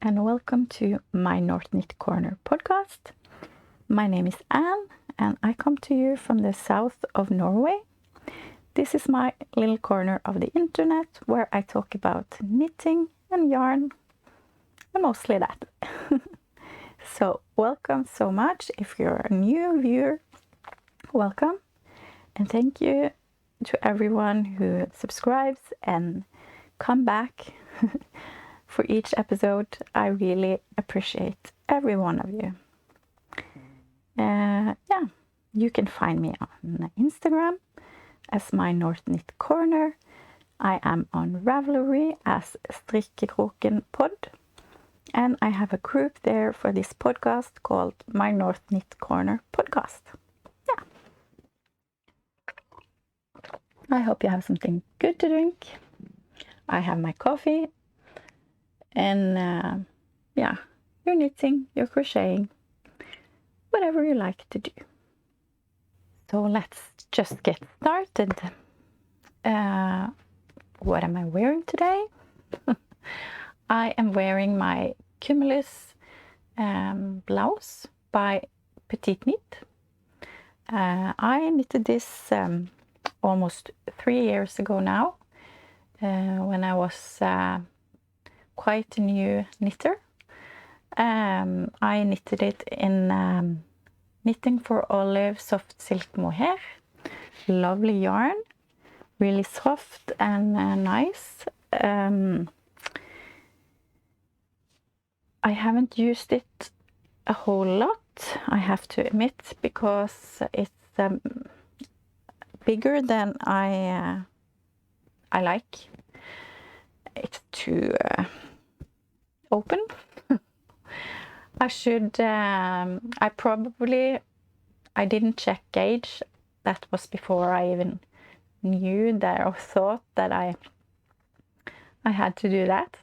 and welcome to my North Knit Corner podcast. My name is Anne and I come to you from the south of Norway. This is my little corner of the internet where I talk about knitting and yarn and mostly that. So welcome so much. If you're a new viewer, welcome, and thank you to everyone who subscribes and come back for each episode. I really appreciate every one of you. You can find me on Instagram as my North Knit Corner. I am on Ravelry as Strikkekrokenpod, and I have a group there for this podcast called my North Knit Corner podcast. I hope you have something good to drink. I have my coffee, and you're knitting, you're crocheting, whatever you like to do. So let's just get started. What am I wearing today? I am wearing my Cumulus blouse by Petite Knit. I knitted this almost 3 years ago now, when I was quite a new knitter. I knitted it in Knitting for Olive soft silk mohair. Lovely yarn, really soft and nice. I haven't used it a whole lot, I have to admit, because it's bigger than I like. It's too open. I didn't check gauge. That was before I even knew that or thought that I had to do that.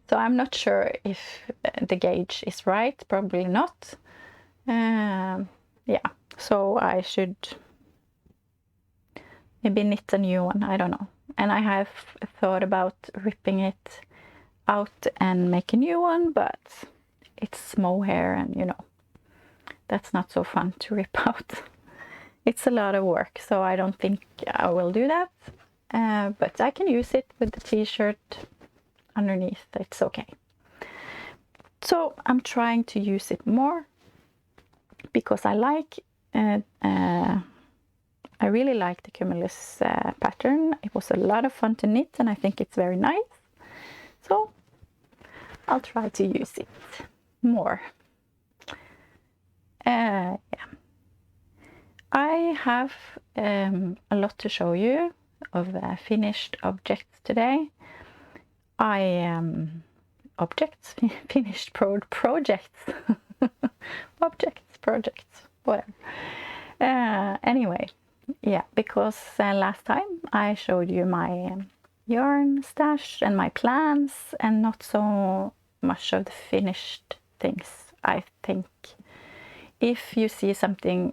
So I'm not sure if the gauge is right, probably not. So I should maybe knit a new one, I don't know. And I have thought about ripping it out and make a new one, but it's mohair and that's not so fun to rip out. It's a lot of work, so I don't think I will do that. But I can use it with the t-shirt underneath, it's okay. So I'm trying to use it more because I really like the Cumulus pattern. It was a lot of fun to knit and I think it's very nice. So I'll try to use it more. I have a lot to show you of finished objects today. Finished projects. Projects, whatever. Anyway, because last time I showed you my yarn stash and my plans and not so much of the finished things. I think if you see something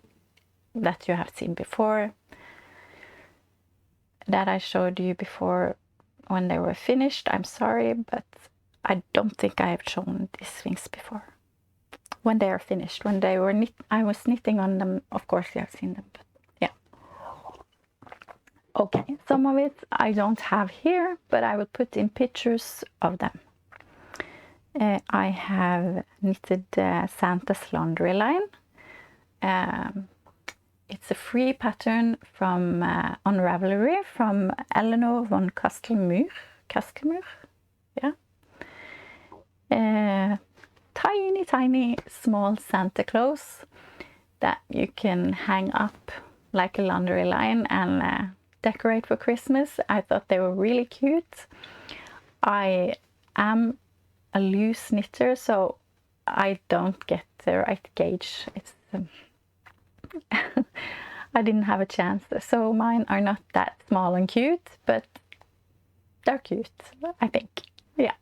that you have seen before, that I showed you before when they were finished, I'm sorry, but I don't think I have shown these things before. When they are finished, when they were I was knitting on them, of course you have seen them, but yeah. Okay, some of it I don't have here, but I will put in pictures of them. I have knitted Santa's laundry line. It's a free pattern from on Ravelry from Elenore Von Castlemur. Tiny small Santa Claus that you can hang up like a laundry line and decorate for Christmas. I thought they were really cute. I am a loose knitter, so I don't get the right gauge. It's I didn't have a chance, so mine are not that small and cute, but they're cute, I think. Yeah.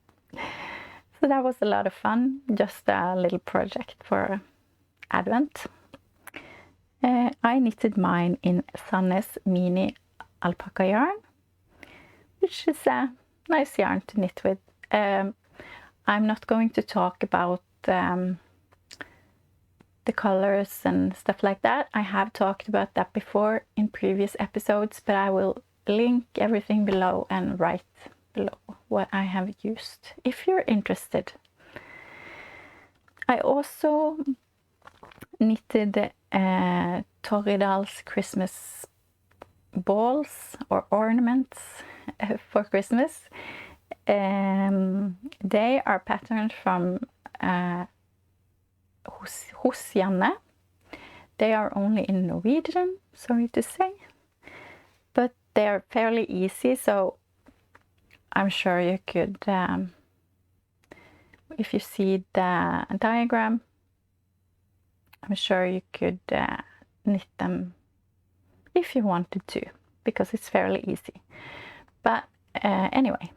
So that was a lot of fun, just a little project for Advent. I knitted mine in Sannes mini alpaca yarn, which is a nice yarn to knit with. I'm not going to talk about the colors and stuff like that. I have talked about that before in previous episodes, but I will link everything below and write below what I have used if you're interested. I also knitted Torridals Christmas balls or ornaments for Christmas. They are patterned from hos Janne. They are only in Norwegian, sorry to say, but they are fairly easy, so I'm sure you could, if you see the diagram, I'm sure you could knit them if you wanted to, because it's fairly easy. But anyway,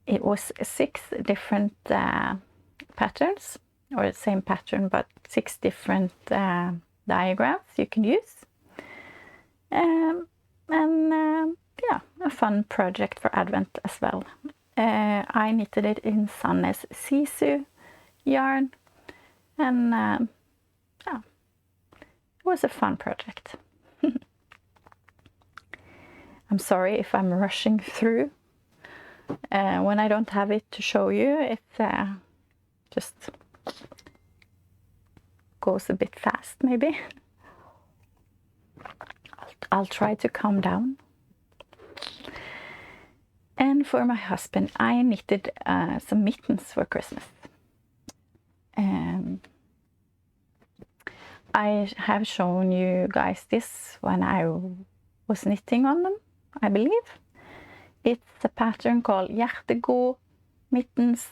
it was 6 different patterns, or the same pattern, but 6 different diagrams you can use. Yeah, a fun project for Advent as well. I knitted it in Sanne's sisu yarn, and yeah, it was a fun project. I'm sorry if I'm rushing through. When I don't have it to show you, it just goes a bit fast, maybe. I'll try to calm down. And for my husband, I knitted some mittens for Christmas. I have shown you guys this when I was knitting on them, I believe. It's a pattern called Hjertegod mittens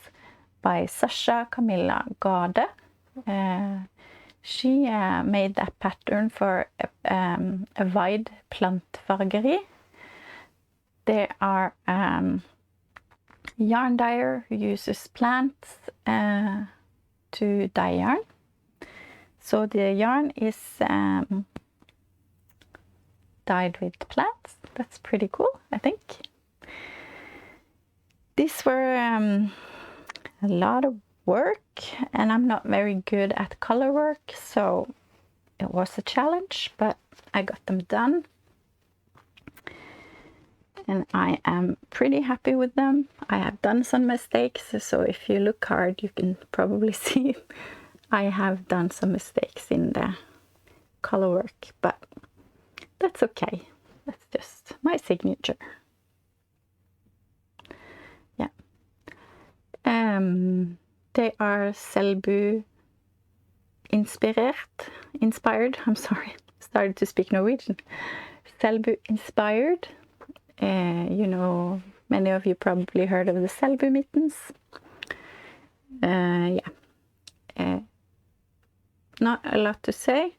by Sasha Camilla Glade. She made that pattern for a wide plantfargeri. They are yarn dyer who uses plants to dye yarn. So the yarn is dyed with plants. That's pretty cool, I think. These were a lot of work, and I'm not very good at color work, so it was a challenge, but I got them done. And I am pretty happy with them. I have done some mistakes, so if you look hard, you can probably see I have done some mistakes in the color work, but that's okay. That's just my signature. Yeah. They are Selbu inspired. I'm sorry, started to speak Norwegian. Selbu inspired. You know, many of you probably heard of the Selbu mittens. Yeah. Not a lot to say.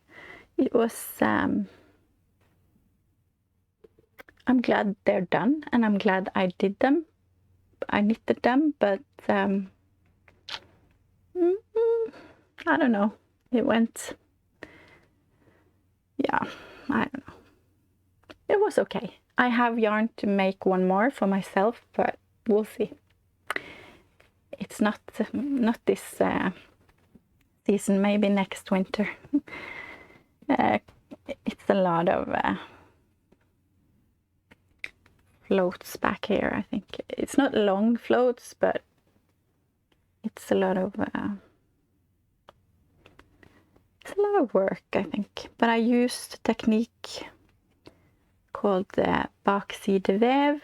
It was, I'm glad they're done, and I'm glad I did them. I knitted them, but I don't know. It went, yeah, I don't know. It was okay. I have yarn to make one more for myself, but we'll see. It's not this season, maybe next winter. It's a lot of floats back here, I think. It's not long floats, but it's a lot of work, I think. But I used a technique called the baksidevev.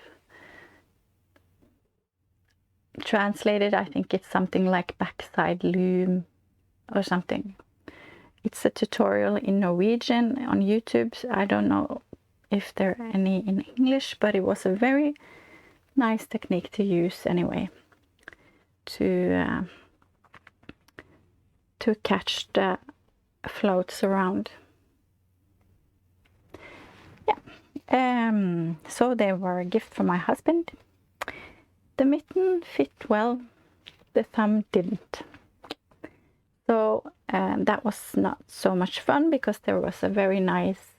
Translated, I think it's something like backside loom or something. It's a tutorial in Norwegian on YouTube. I don't know if there are any in English, but it was a very nice technique to use anyway, to catch the floats around. Yeah. So they were a gift from my husband. The mitten fit well, the thumb didn't. So that was not so much fun, because there was a very nice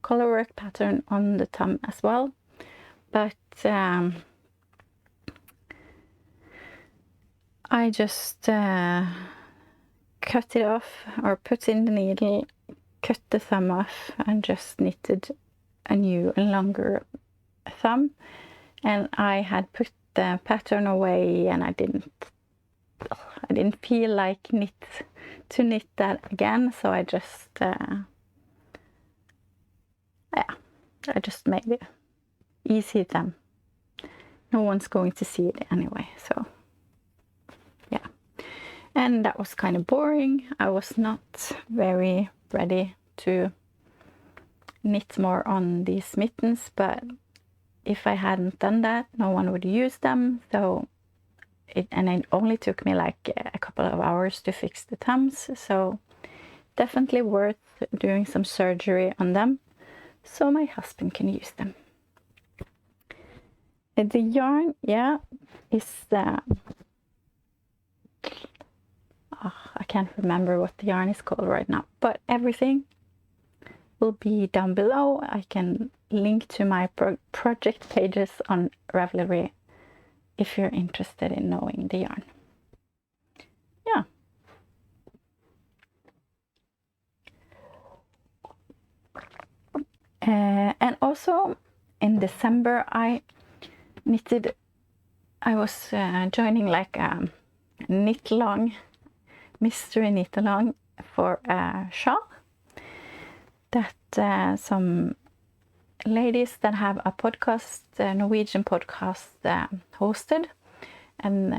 color work pattern on the thumb as well. But I just cut it off, or put in the needle, cut the thumb off, and just knitted a new and longer thumb. And I had put the pattern away, and I didn't feel like to knit that again, so I just I just made it easy then. No one's going to see it anyway, so yeah. And that was kind of boring. I was not very ready to knit more on these mittens, but if I hadn't done that, no one would use them. So it only took me like a couple of hours to fix the thumbs, so definitely worth doing some surgery on them so my husband can use them. The yarn, yeah, is I can't remember what the yarn is called right now, but everything will be down below. I can link to my project pages on Ravelry if you're interested in knowing the yarn. Yeah. And also in December I was joining like a knit along, mystery knit along for a sjal that some ladies that have a podcast, a Norwegian podcast, hosted. And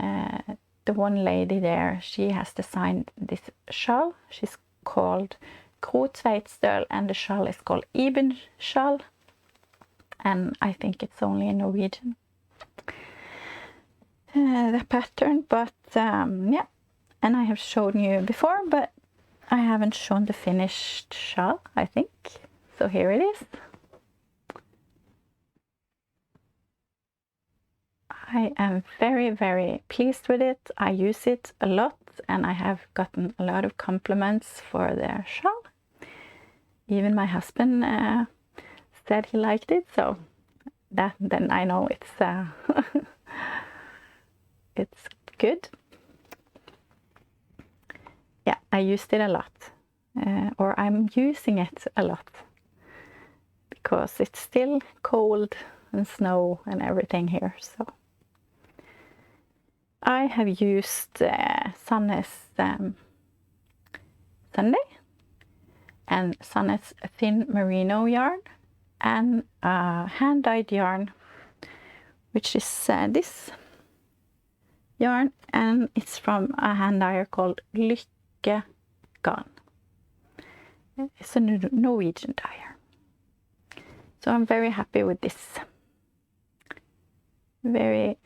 the one lady there, she has designed this sjal. She's called Tveitstøl, and the sjal is called Iben sjal. And I think it's only in Norwegian, the pattern, but yeah. And I have shown you before, but I haven't shown the finished sjal, I think. So here it is. I am very, very pleased with it. I use it a lot, and I have gotten a lot of compliments for the sjal. Even my husband said he liked it, so then I know it's it's good. Yeah, I used it a lot, or I'm using it a lot, because it's still cold and snow and everything here. So I have used Sanne's Sunday and Sanne's thin merino yarn, and hand-dyed yarn, which is this yarn, and it's from a hand dyer called Grykke. It's a Norwegian dyer. So I'm very happy with this. Very,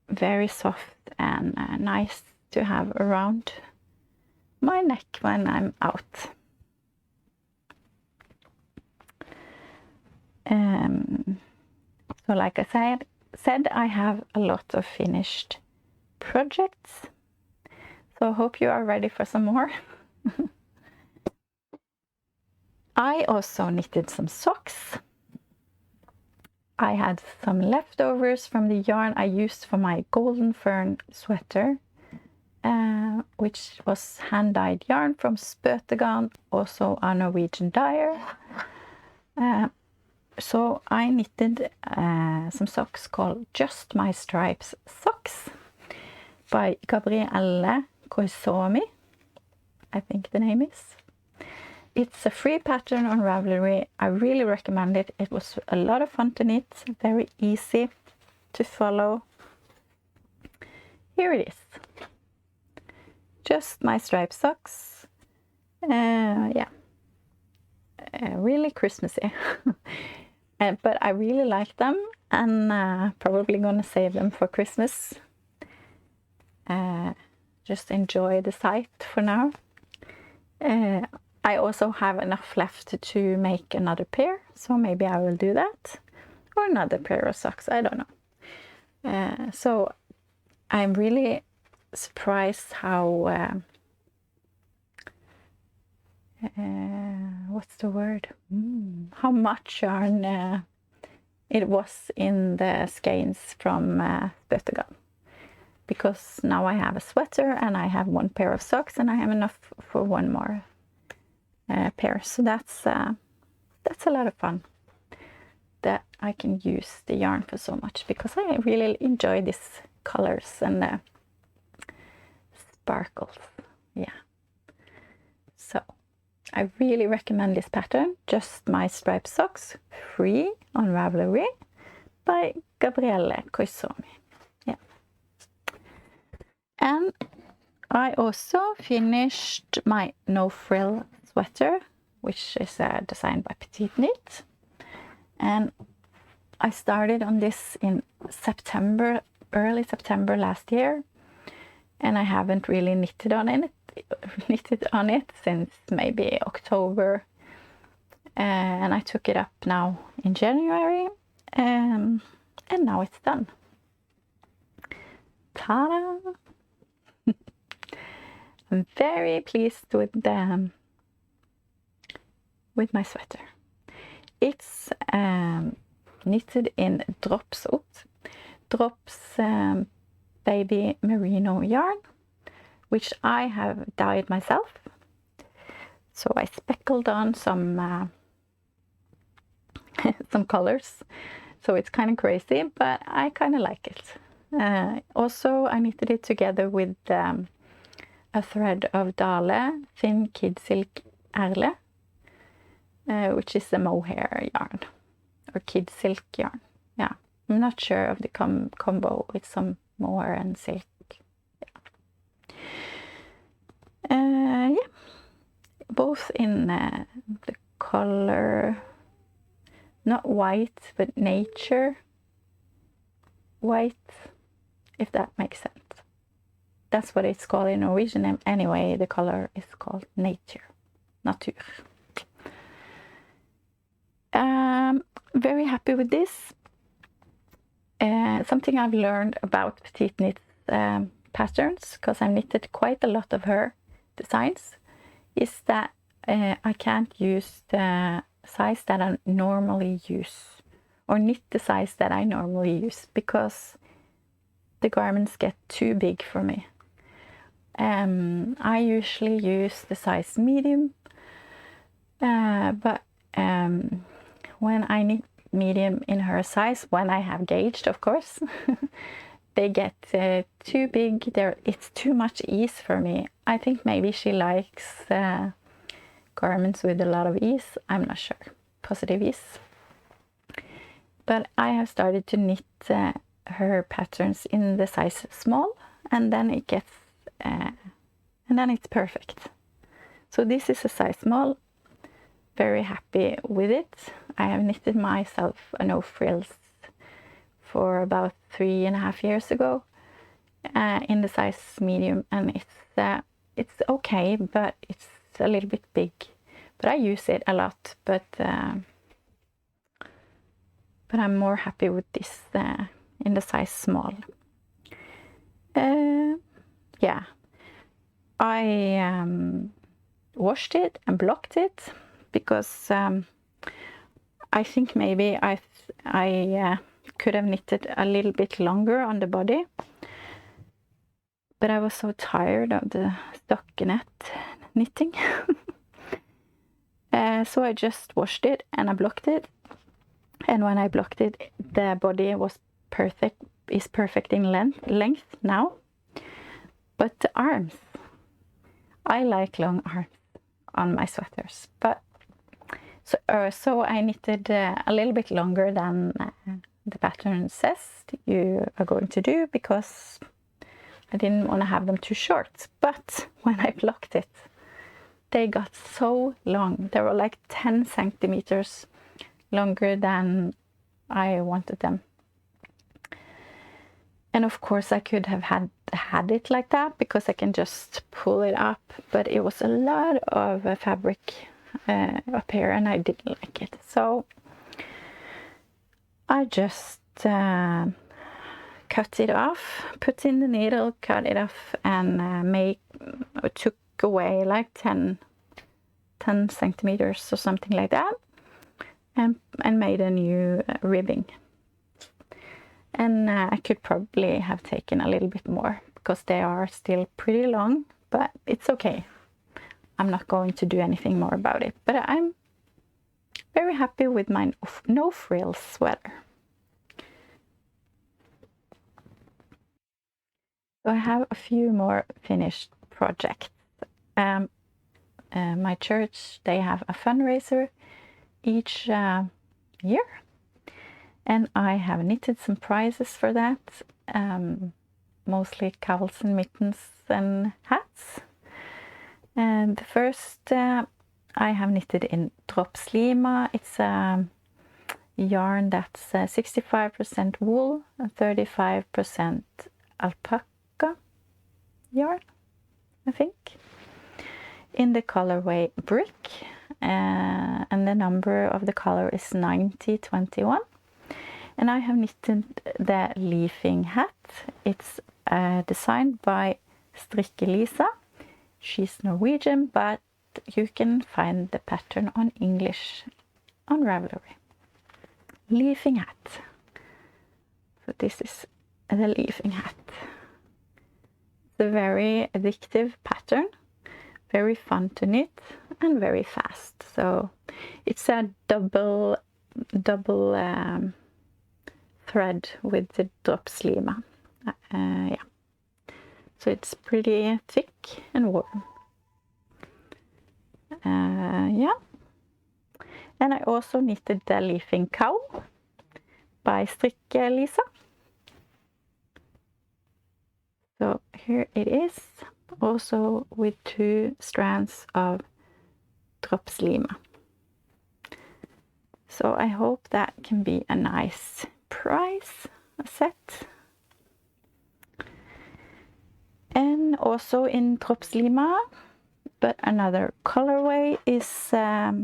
very soft and nice to have around my neck when I'm out. So like I said, I have a lot of finished projects. So I hope you are ready for some more. I also knitted some socks. I had some leftovers from the yarn I used for my golden fern sweater, which was hand-dyed yarn from Spøtegarn, also a Norwegian dyer. So I knitted some socks called Just My Stripes Socks by Gabrielle Koisomi, I think the name is. It's a free pattern on Ravelry. I really recommend it. It was a lot of fun to knit, very easy to follow. Here it is. Just My Striped Socks. Yeah, really Christmassy. But I really like them, and probably gonna save them for Christmas. Just enjoy the sight for now. I also have enough left to make another pair, so maybe I will do that. Or another pair of socks, I don't know. So I'm really surprised how, what's the word? How much yarn it was in the skeins from Spøtegarn. because now I have a sweater and I have one pair of socks and I have enough for one more pair. So that's a lot of fun that I can use the yarn for so much, because I really enjoy these colors and the sparkles. Yeah. So I really recommend this pattern, Just My Striped Socks, free on Ravelry by Gabriele Koisomi. Yeah. And I also finished my no frill sweater, which is designed by Petite Knit. And I started on this in September, early September last year, and I haven't really knitted on it since maybe October, and I took it up now in January, and now it's done. Ta-da! I'm very pleased with my sweater. It's knitted in Drops baby merino yarn, which I have dyed myself. So I speckled on some colors. So it's kind of crazy, but I kind of like it. Also, I knitted it together with a thread of Dale thin kid silk Erle, which is a mohair yarn or kid silk yarn. Yeah, I'm not sure of the combo with some mohair and silk. Yeah, both in the color, not white, but nature white, if that makes sense. That's what it's called in Norwegian. Anyway, the color is called nature. Very happy with this. Something I've learned about Petite Knit patterns, because I've knitted quite a lot of her designs, is that I can't use the size that I normally use, or knit the size that I normally use, because the garments get too big for me. I usually use the size medium, but when I knit medium in her size, when I have gauged, of course, they get too big. It's too much ease for me. I think maybe she likes garments with a lot of ease. I'm not sure. Positive ease. But I have started to knit her patterns in the size small, and then it gets and then it's perfect. So this is a size small. Very happy with it. I have knitted myself a no frills for about 3.5 years ago in the size medium, and it's okay, but it's a little bit big. But I use it a lot. But I'm more happy with this in the size small. Yeah, I washed it and blocked it, because I think maybe I could have knitted a little bit longer on the body, but I was so tired of the stockinette knitting. So I just washed it and I blocked it, and when I blocked it, the body was perfect in length now. But the arms, I like long arms on my sweaters, but so I knitted a little bit longer than the pattern says you are going to do, because I didn't want to have them too short. But when I blocked it, they got so long. They were like 10 centimeters longer than I wanted them. And of course I could have had it like that, because I can just pull it up, but it was a lot of fabric up here and I didn't like it. So I just cut it off, put in the needle, cut it off, and took away like 10 centimeters or something like that, and made a new ribbing. And I could probably have taken a little bit more because they are still pretty long, but it's okay. I'm not going to do anything more about it, but I'm very happy with my no frills sweater. So I have a few more finished projects. My church, they have a fundraiser each year, and I have knitted some prizes for that, mostly cowls and mittens and hats. And the first I have knitted in lima. It's a yarn that's 65% wool and 35% alpaca yarn, I think, in the colorway brick, and the number of the color is 9021. And I have knitted the leafing hat. It's designed by Strikkekrokenpod. She's Norwegian, but you can find the pattern on English on Ravelry. Leafing hat. So this is the leafing hat. It's a very addictive pattern, very fun to knit and very fast. So it's a double thread with the lima. Yeah. So it's pretty thick and warm. Yeah. And I also knitted the leafing cowl by Strikkekrokenpod. So here it is, also with 2 strands of lima. So I hope that can be a nice prize set. And also in lima, but another colorway is a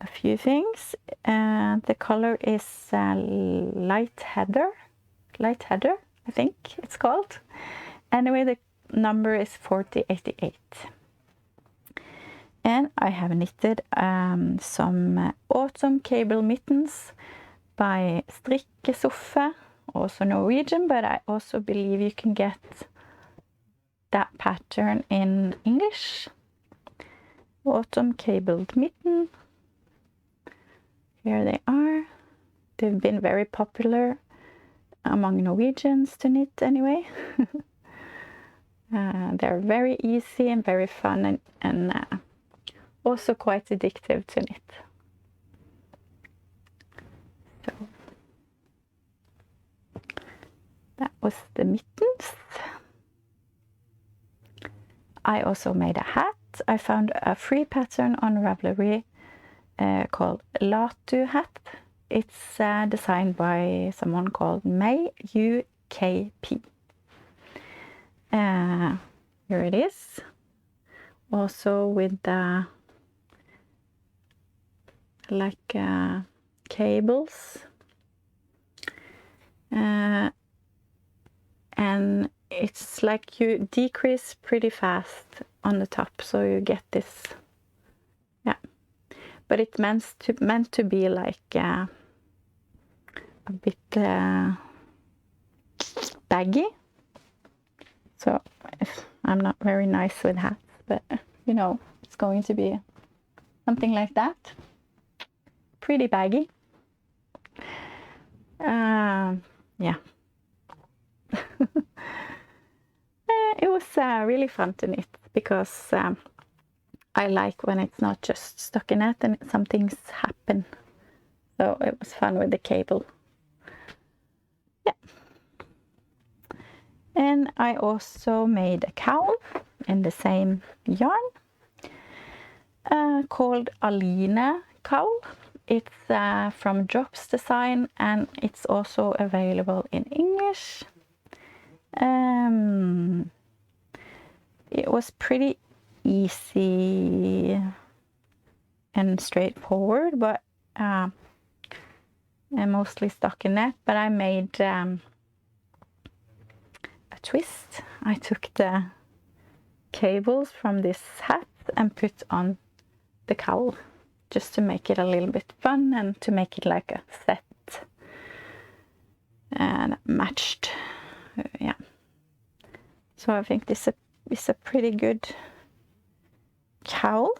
few things. The color is light heather, I think it's called. Anyway, the number is 4088. And I have knitted some autumn cable mittens by Strikkekrokenpod, also Norwegian, but I also believe you can get that pattern in English. Autumn cabled mitten. Here they are. They've been very popular among Norwegians to knit anyway. They're very easy and very fun, and also quite addictive to knit. So that was the mittens. I also made a hat. I found a free pattern on Ravelry called glade hat. It's designed by someone called May UKP. Here it is. Also with the cables. And it's like you decrease pretty fast on the top, so you get this. Yeah, but it's meant to be like a bit baggy. So I'm not very nice with hats, but you know, it's going to be something like that. Pretty baggy. Yeah. It was really fun to knit because I like when it's not just stockinette and some things happen. So it was fun with the cable. Yeah. And I also made a cowl in the same yarn called Ingen cowl. It's from Drops Design, and it's also available in English. It was pretty easy and straightforward, but and mostly stockinette. But I made a twist. I took the cables from this hat and put on the cowl, just to make it a little bit fun and to make it like a set. and matched. Yeah. So I think this is a pretty good cowl.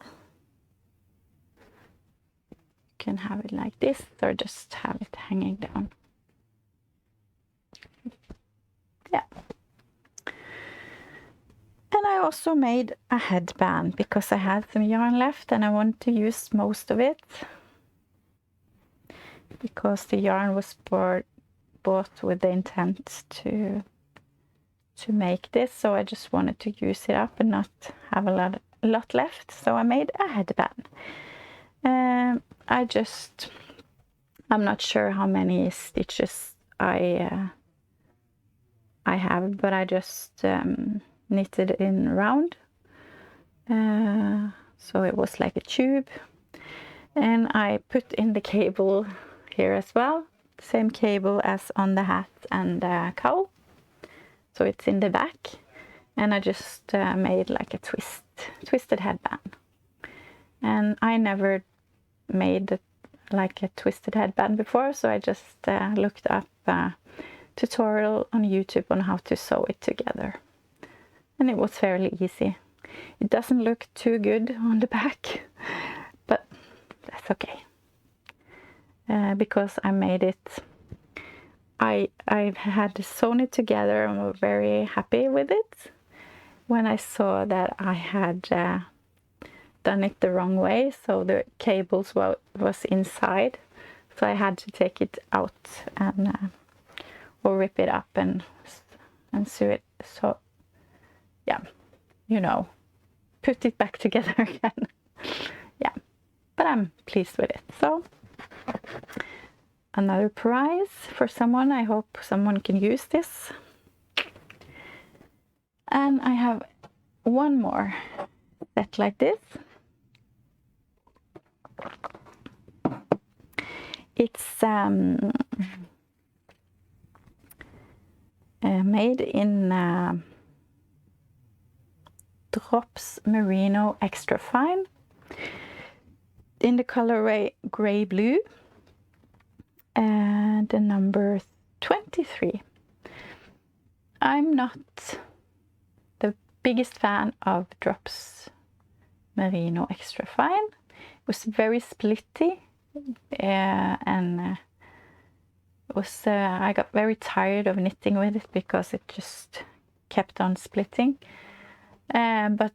You can have it like this or just have it hanging down. Yeah. And I also made a headband because I had some yarn left and I wanted to use most of it. Because the yarn was bought with the intent to make this, so I just wanted to use it up and not have a lot left. So I made a headband. I'm not sure how many stitches I have, but I just knitted in round, so it was like a tube, and I put in the cable here as well, same cable as on the hat and the cowl, so it's in the back, and I just made like a twisted headband. And I never made like a twisted headband before, so I just looked up a tutorial on YouTube on how to sew it together, and it was fairly easy. It doesn't look too good on the back, but that's okay, because I made it. I had sewn it together and was very happy with it. When I saw that I had done it the wrong way, so the cables was inside, so I had to take it out and or rip it up and sew it. So yeah, you know, put it back together again. Yeah, but I'm pleased with it. So another prize for someone. I hope someone can use this. And I have one more set like this. It's made in Drops Merino Extra Fine in the colorway Grey Blue and the number 23. I'm not the biggest fan of Drops Merino Extra Fine. It was very splitty, and I got very tired of knitting with it because it just kept on splitting. But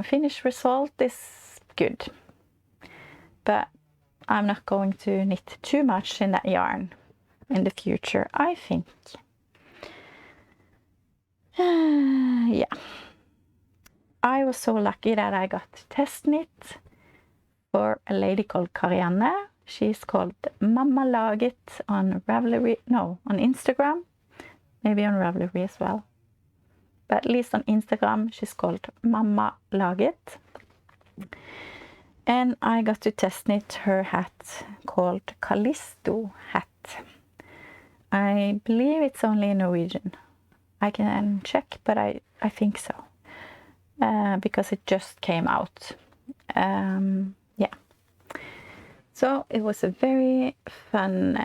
finished result is good. But I'm not going to knit too much in that yarn in the future, I think. Yeah. I was so lucky that I got to test knit for a lady called Karianne. She's called Mamma Laget on Ravelry, no, on Instagram, maybe on Ravelry as well. But at least on Instagram, she's called Mamma Laget. And I got to test knit her hat called Callisto hat. I believe it's only in Norwegian. I can check, but I think so. Because it just came out. Yeah. So it was a very fun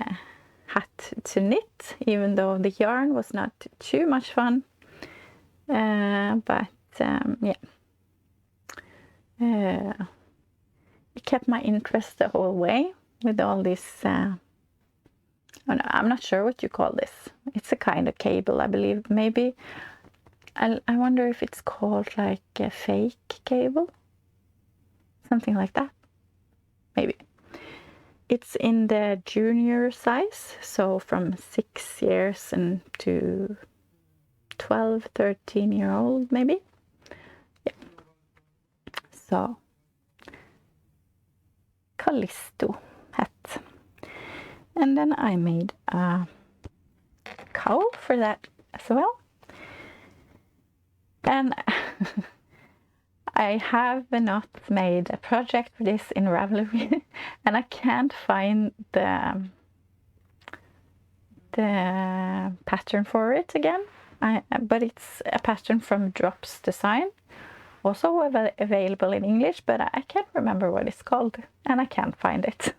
hat to knit, even though the yarn was not too much fun. But yeah. It kept my interest the whole way with all this. Oh no, I'm not sure what you call this. It's a kind of cable, I believe. Maybe I wonder if it's called like a fake cable, something like that. Maybe it's in the junior size, so from 6 years and to 12, 13-year-old maybe. Yeah. So Callisto hat. And then I made a cowl for that as well. And I have not made a project for this in Ravelry, and I can't find the pattern for it again. But it's a pattern from Drops Design, also available in English, but I can't remember what it's called, and I can't find it.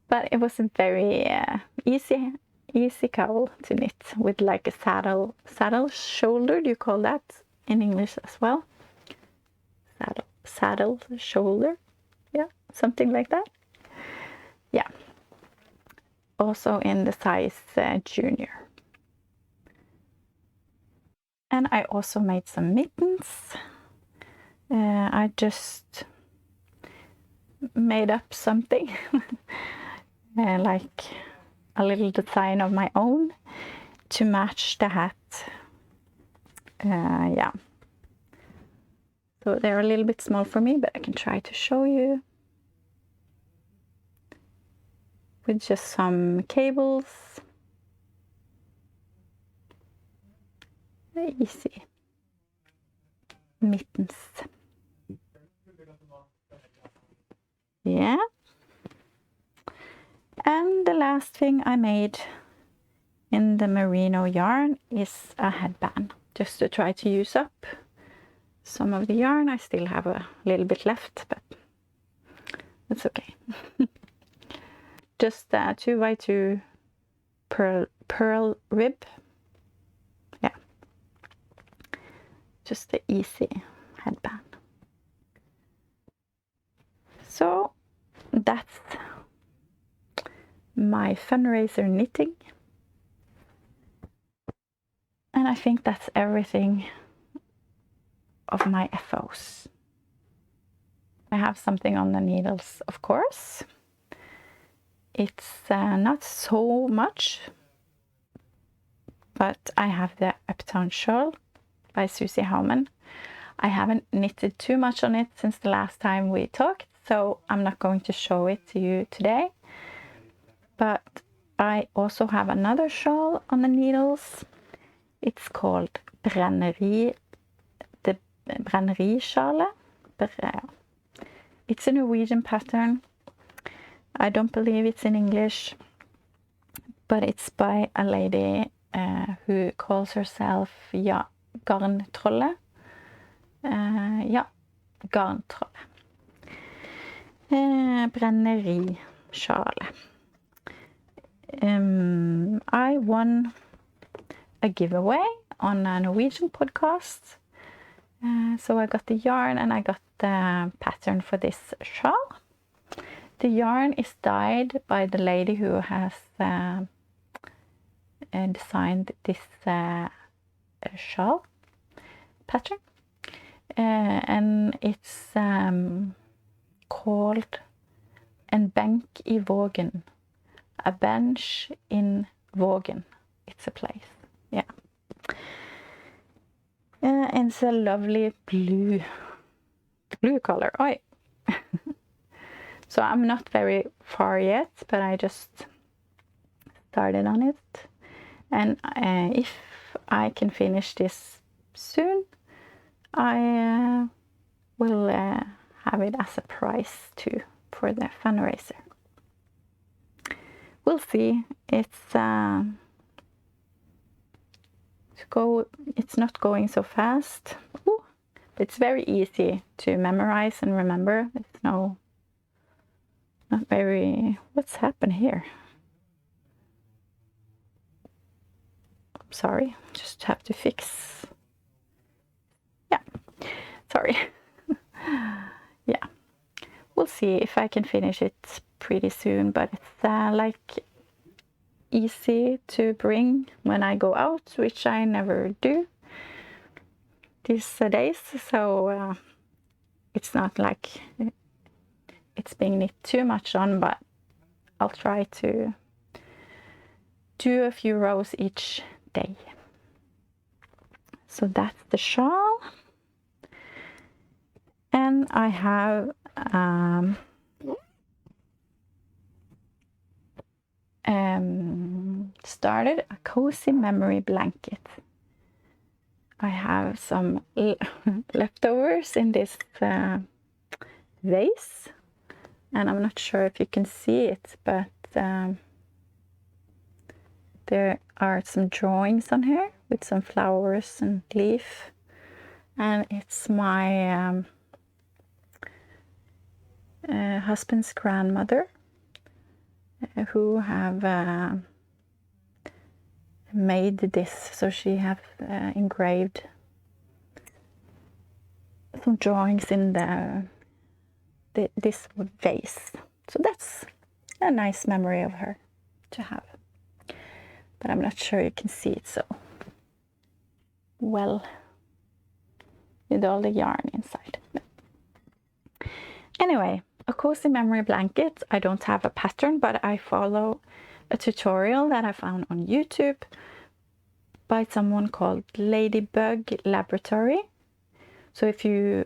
But it was very easy easy cowl to knit with like a saddle shoulder. Do you call that in English as well? Saddle shoulder. Yeah, something like that. Yeah. Also in the size junior. And I also made some mittens. I just made up something like a little design of my own to match the hat. Yeah. So they're a little bit small for me, but I can try to show you. With just some cables. Easy. Mittens. Yeah. And the last thing I made in the merino yarn is a headband, just to try to use up some of the yarn. I still have a little bit left, but it's okay. Just 2x2 pearl rib. Yeah. Just the easy headband. So that's my fundraiser knitting. And I think that's everything of my FOs. I have something on the needles, of course. It's not so much, but I have the Uptown Shawl by Susie Howman. I haven't knitted too much on it since the last time we talked, so I'm not going to show it to you today. But I also have another shawl on the needles. It's called the Brenneri-sjalet. It's a Norwegian pattern. I don't believe it's in English, but it's by a lady who calls herself Garntrollet. Garntrollet. Brenneri-sjalet. I won a giveaway on a Norwegian podcast. So I got the yarn and I got the pattern for this shawl. The yarn is dyed by the lady who has designed this shawl pattern. And it's called En benk I Vågen. A bench in Vågen. It's a place. Yeah. And it's a lovely blue color. Oi. So I'm not very far yet, but I just started on it. And if I can finish this soon, I will have it as a prize too for the fundraiser. We'll see. It's not going so fast. Ooh, it's very easy to memorize and remember. It's not very. What's happened here? Sorry, just have to fix. Yeah, sorry. Yeah, we'll see if I can finish it pretty soon, but it's like easy to bring when I go out, which I never do these days, so it's not like it's being knit too much on, but I'll try to do a few rows each day. So that's the shawl. And I have started a cozy memory blanket. I have some leftovers in this vase, and I'm not sure if you can see it, but there are some drawings on here with some flowers and leaf, and it's my husband's grandmother who have made this, so she have engraved some drawings in this vase. So that's a nice memory of her to have. But I'm not sure you can see it so well with all the yarn inside. Anyway, a cozy memory blanket. I don't have a pattern, but I follow a tutorial that I found on YouTube by someone called Ladybug Laboratory. So if you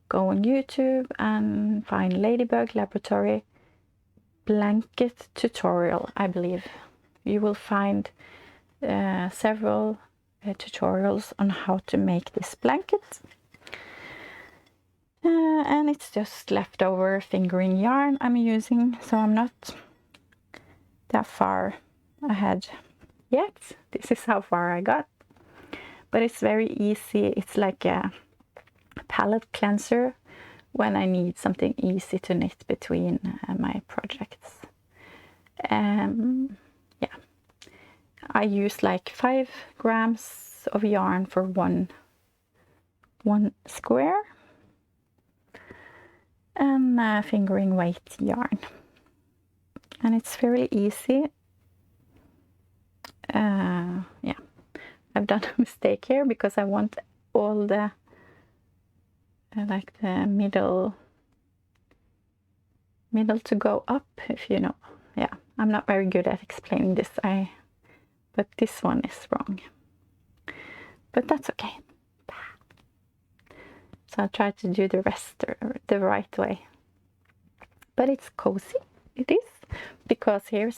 go on YouTube and find Ladybug Laboratory blanket tutorial, I believe you will find several tutorials on how to make this blanket. And it's just leftover fingering yarn I'm using, so I'm not that far ahead yet. This is how far I got, but it's very easy. It's like a palette cleanser when I need something easy to knit between my projects. Yeah, I use like 5 grams of yarn for one square, and fingering weight yarn, and it's fairly easy. Yeah, I've done a mistake here because I want all the like the middle to go up, if you know. Yeah, I'm not very good at explaining this, but this one is wrong, but that's okay. So I'll try to do the rest the right way. But it's cozy, it is, because here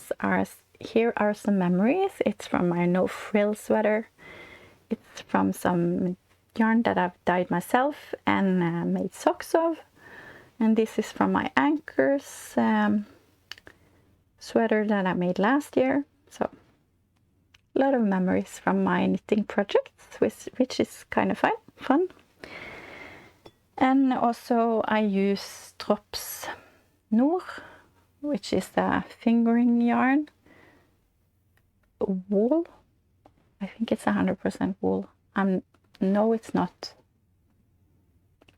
are some memories. It's from my no frill sweater. It's from some yarn that I've dyed myself and made socks of. And this is from my anchors sweater that I made last year. So a lot of memories from my knitting projects, which is kind of fun. And also I use Drops Nord, which is the fingering yarn. Wool. I think it's 100% wool. No, it's not.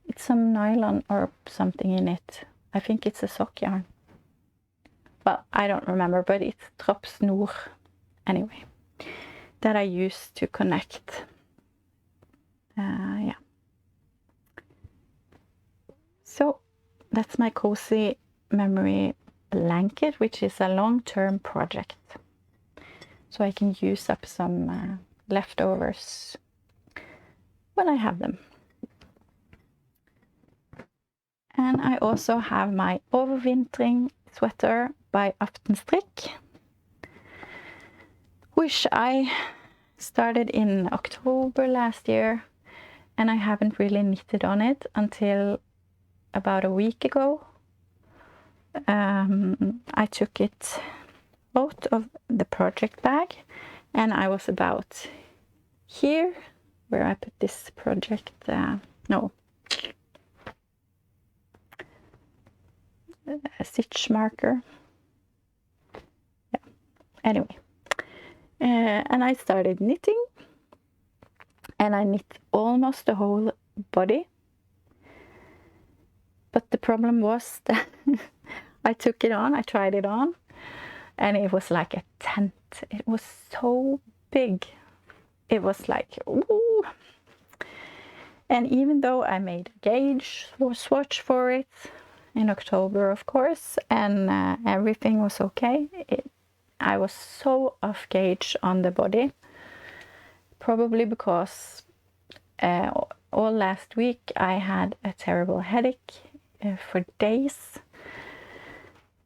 It's some nylon or something in it. I think it's a sock yarn. Well, I don't remember, but it's Drops Nord anyway, that I use to connect. Yeah. So that's my cozy memory blanket, which is a long-term project. So I can use up some leftovers when I have them. And I also have my Overwintring sweater by Aftenstrikk, which I started in October last year, and I haven't really knitted on it until about a week ago. I took it out of the project bag, and I was about here where I put this project, a stitch marker. Yeah, anyway, and I started knitting, and I knit almost the whole body. But the problem was that I took it on, I tried it on, and it was like a tent. It was so big. It was like, ooh. And even though I made a gauge swatch for it in October, of course, and everything was okay, I was so off gauge on the body, probably because all last week I had a terrible headache for days,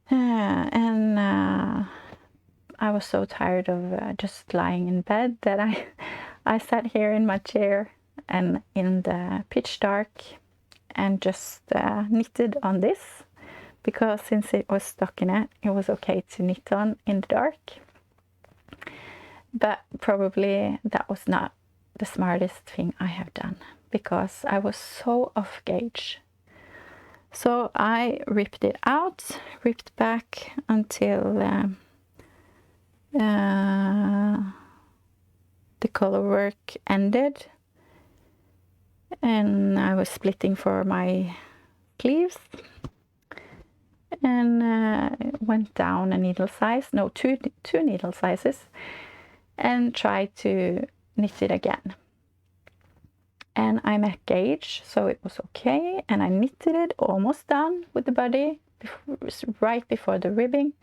and I was so tired of just lying in bed that I sat here in my chair and in the pitch dark and just knitted on this, because since it was stuck in it, it was okay to knit on in the dark. But probably that was not the smartest thing I have done, because I was so off gauge. So I ripped it out, ripped back until the color work ended and I was splitting for my sleeves, and went down a needle size, no, two needle sizes, and tried to knit it again. And I met gauge, so it was okay, and I knitted it almost done with the body, right before the ribbing.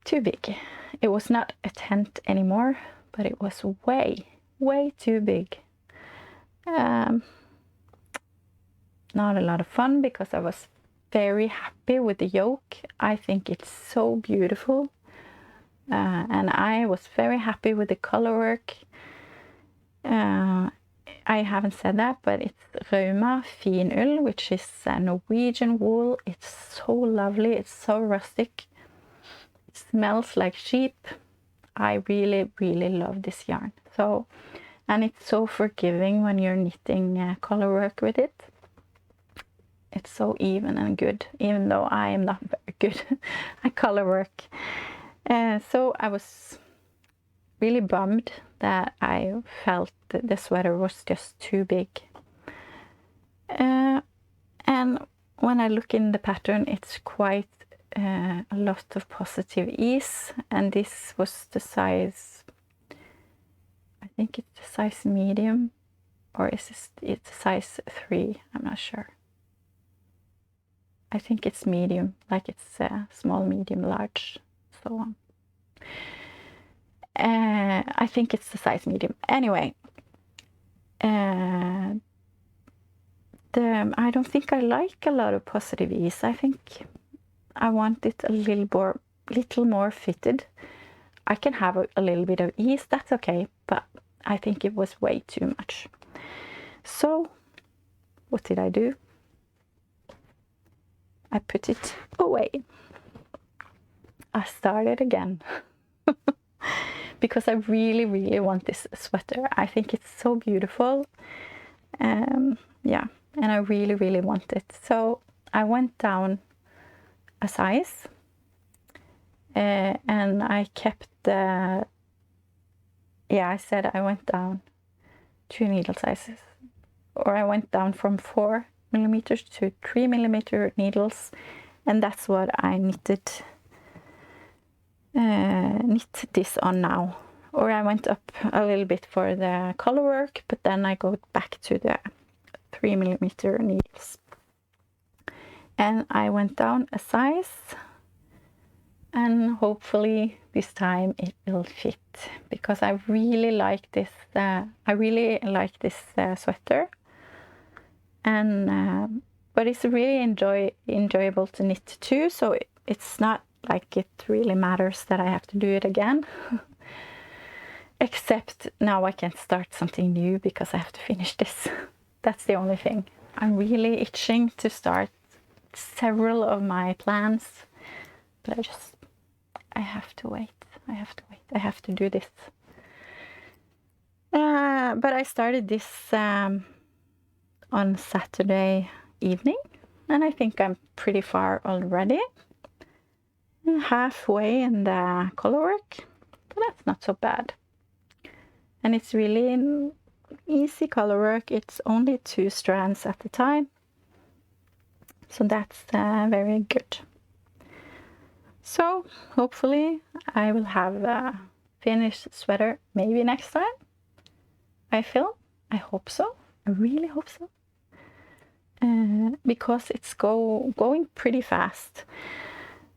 Too big. It was not a tent anymore, but it was way too big. Not a lot of fun, because I was very happy with the yoke. I think it's so beautiful, and I was very happy with the color work. I haven't said that, but it's Rauma finull, which is a Norwegian wool. It's so lovely. It's so rustic. It smells like sheep. I really love this yarn. So, and it's so forgiving when you're knitting color work with it. It's so even and good, even though I am not very good at color work. So I was really bummed that I felt that the sweater was just too big. And when I look in the pattern, it's quite a lot of positive ease, and this was the size, I think it's the size medium, or it's size 3, I'm not sure. I think it's medium, like it's small, medium, large, so on. I think it's the size medium. Anyway, I don't think I like a lot of positive ease. I think I want it a little more fitted. I can have a little bit of ease, that's okay, but I think it was way too much. So what did I do? I put it away. I started again. Because I really want this sweater. I think it's so beautiful. Yeah, and I really want it. So I went down a size, and I kept the, yeah, I said I went down 2 needle sizes, or I went down from 4 millimeters to 3 millimeter needles, and that's what I knit this on now. Or I went up a little bit for the color work, but then I go back to the 3 millimeter needles. And I went down a size, and hopefully this time it will fit, because I really like this. Sweater, and but it's really enjoyable to knit too. So it's not like it really matters that I have to do it again. Except now I can start something new because I have to finish this. That's the only thing. I'm really itching to start several of my plans, but I have to wait. I have to do this. But I started this on Saturday evening, and I think I'm pretty far already. Halfway in the color work, but that's not so bad. And it's really easy color work. It's only 2 strands at a time, so that's very good. So hopefully I will have a finished sweater maybe next time I film. I hope so. I really hope so, because it's going pretty fast.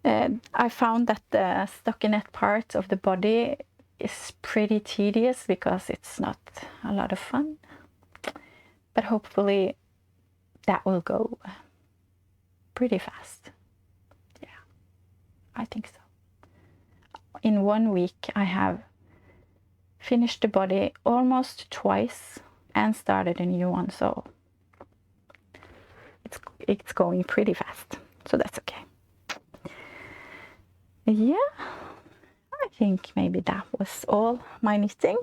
I found that the stockinette part of the body is pretty tedious because it's not a lot of fun. But hopefully that will go pretty fast. Yeah, I think so. In 1 week I have finished the body almost twice and started a new one, so it's going pretty fast. So that's okay. Yeah, I think maybe that was all my knitting.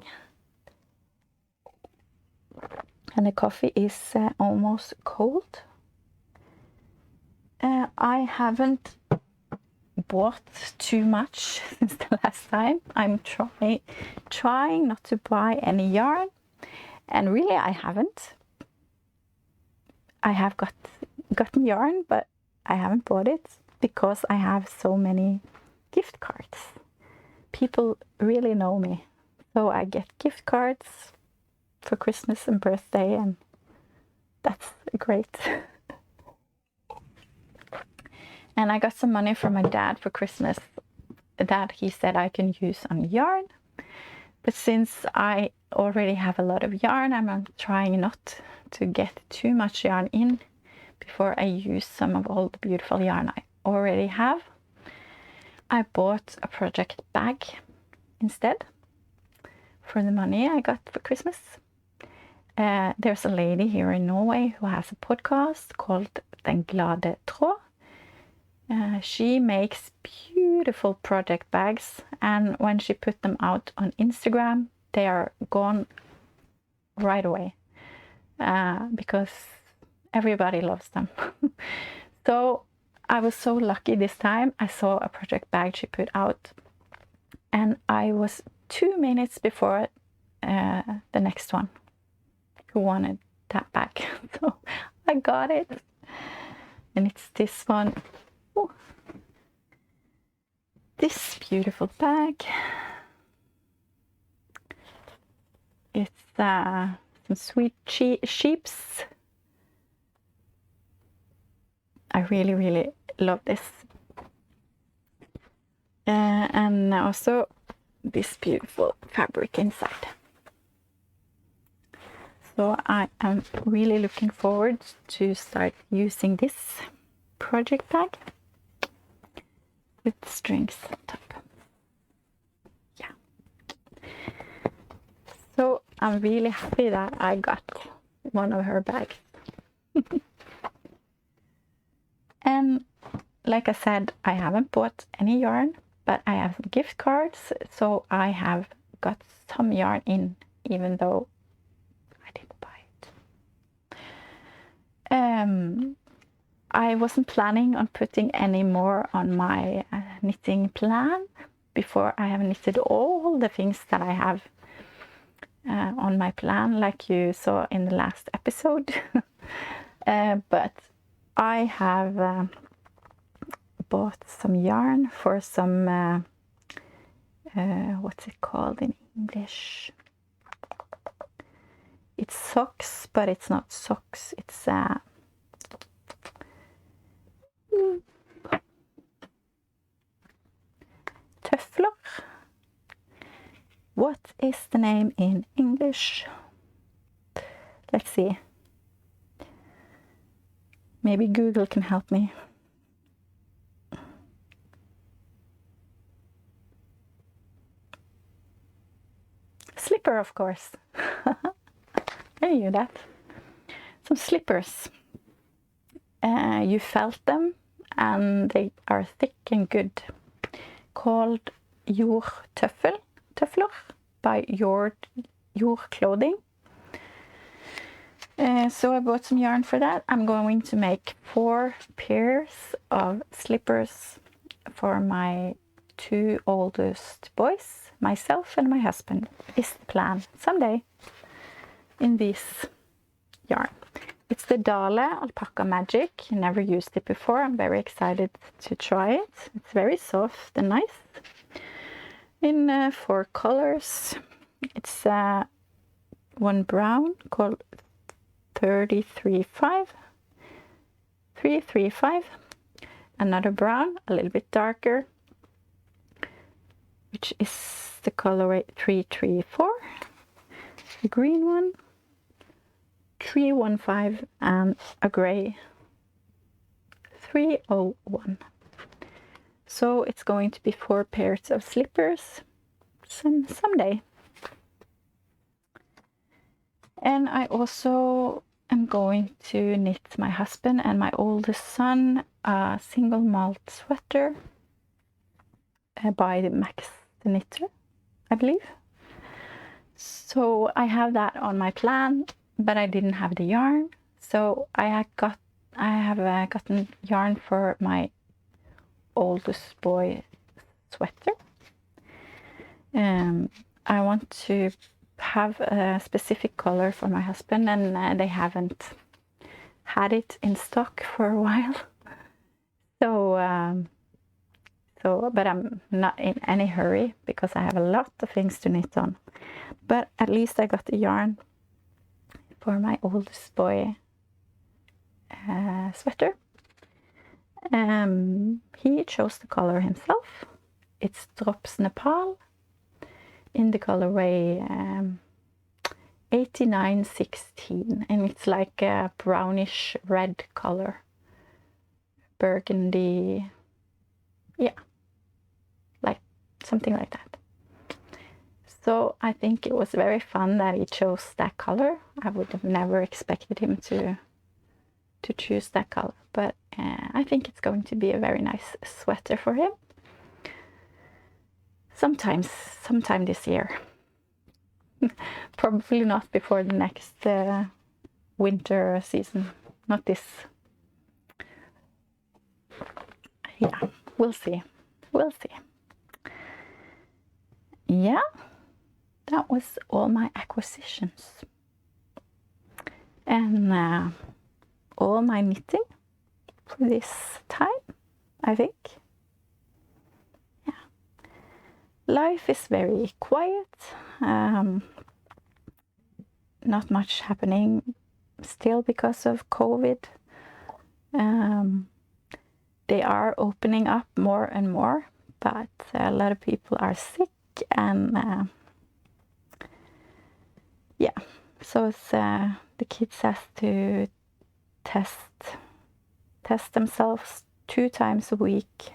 And the coffee is almost cold. I haven't bought too much since the last time. I'm trying not to buy any yarn, and really I haven't. I have gotten yarn, but I haven't bought it because I have so many gift cards. People really know me, so I get gift cards for Christmas and birthday, and that's great. And I got some money from my dad for Christmas that he said I can use on yarn. But since I already have a lot of yarn, I'm trying not to get too much yarn in before I use some of all the beautiful yarn I already have. I bought a project bag instead for the money I got for Christmas. There's a lady here in Norway who has a podcast called glade tråd. She makes beautiful project bags, and when she put them out on Instagram, they are gone right away because everybody loves them. So I was so lucky this time. I saw a project bag she put out, and I was 2 minutes before the next one who wanted that bag. So I got it, and it's this one. Ooh. This beautiful bag. It's some sweet sheeps. I really, really love this. And also this beautiful fabric inside. So I am really looking forward to start using this project bag with strings on top. Yeah. So I'm really happy that I got one of her bags. And like I said, I haven't bought any yarn, but I have some gift cards, so I have got some yarn in, even though I didn't buy it. I wasn't planning on putting any more on my knitting plan before I have knitted all the things that I have on my plan, like you saw in the last episode. But I have bought some yarn for some, what's it called in English? It's socks, but it's not socks. It's tøfler. What is the name in English? Let's see. Maybe Google can help me. Slipper, of course. I knew that. Some slippers. You felt them, and they are thick and good. Called tøfler by Your Clothing. So I bought some yarn for that. I'm going to make 4 pairs of slippers for my 2 oldest boys, myself and my husband. Is the plan someday in this yarn. It's the Dale Alpaca Magic. Never used it before. I'm very excited to try it. It's very soft and nice. In 4 colors. It's one brown called 335. Another brown, a little bit darker, which is the colorway 334. The green one, 315, and a gray 301. So it's going to be 4 pairs of slippers someday. And I also am going to knit my husband and my oldest son a single malt sweater by Max the Knitter, I believe. So I have that on my plan, but I didn't have the yarn. So I have gotten yarn for my oldest boy sweater. I want to have a specific color for my husband, and they haven't had it in stock for a while. But I'm not in any hurry because I have a lot of things to knit on. But at least I got the yarn for my oldest boy sweater. He chose the color himself. It's Drops Nepal in the colorway 8916, and it's like a brownish red color, burgundy, yeah, like something like that. So I think it was very fun that he chose that color. I would have never expected him to choose that color, but I think it's going to be a very nice sweater for him. Sometime this year. Probably not before the next winter season. Not this. Yeah, we'll see. We'll see. Yeah, that was all my acquisitions. And all my knitting for this time, I think. Life is very quiet, not much happening still because of COVID. They are opening up more and more, but a lot of people are sick, and yeah, so it's, the kids have to test themselves 2 times a week.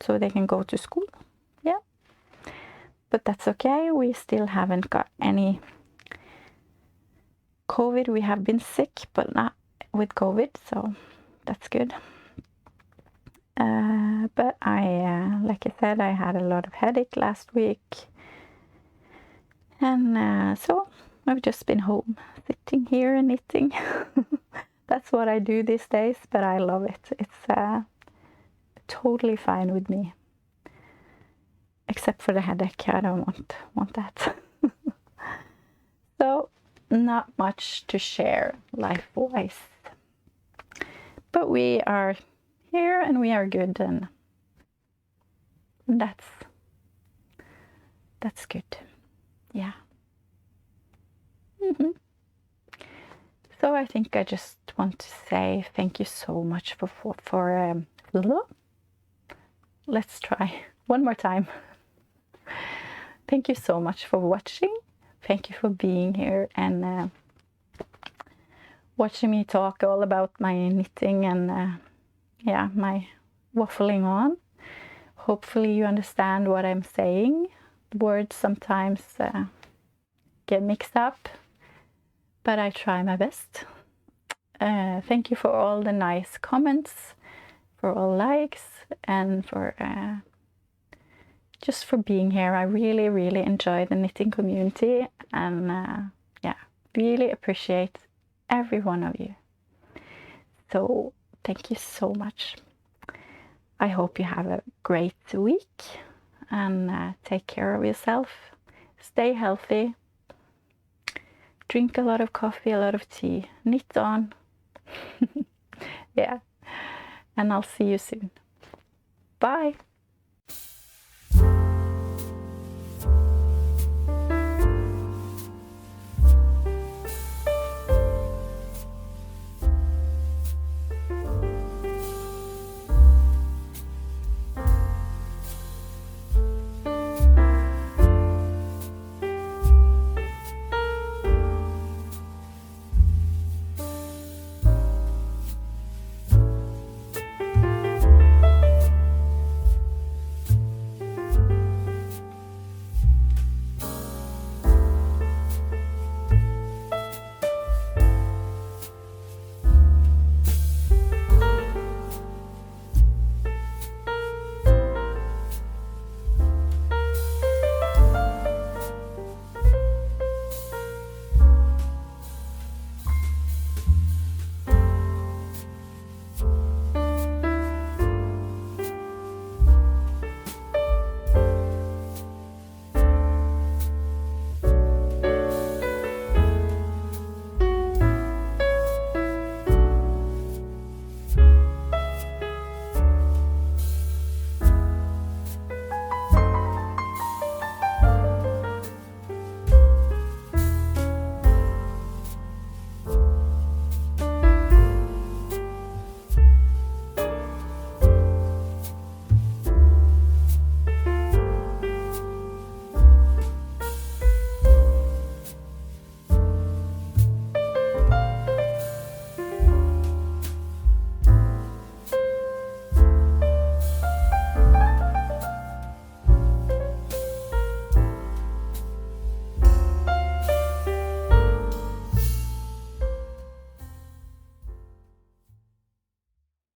So they can go to school, yeah. But that's okay, we still haven't got any COVID. We have been sick, but not with COVID, so that's good. But like I said, I had a lot of headache last week. And so I've just been home, sitting here and knitting. That's what I do these days, but I love it. It's totally fine with me, except for the headache. I don't want that. So not much to share life-wise, but we are here and we are good, and that's good. Yeah. So I think I just want to say thank you so much for let's try one more time. Thank you so much for watching. Thank you for being here and watching me talk all about my knitting and yeah, my waffling on. Hopefully you understand what I'm saying. Words sometimes get mixed up, but I try my best. Thank you for all the nice comments, for all likes, and for just for being here. I really enjoy the knitting community, and yeah, really appreciate every one of you. So thank you so much. I hope you have a great week, and take care of yourself. Stay healthy. Drink a lot of coffee, a lot of tea. Knit on. Yeah. And I'll see you soon. Bye.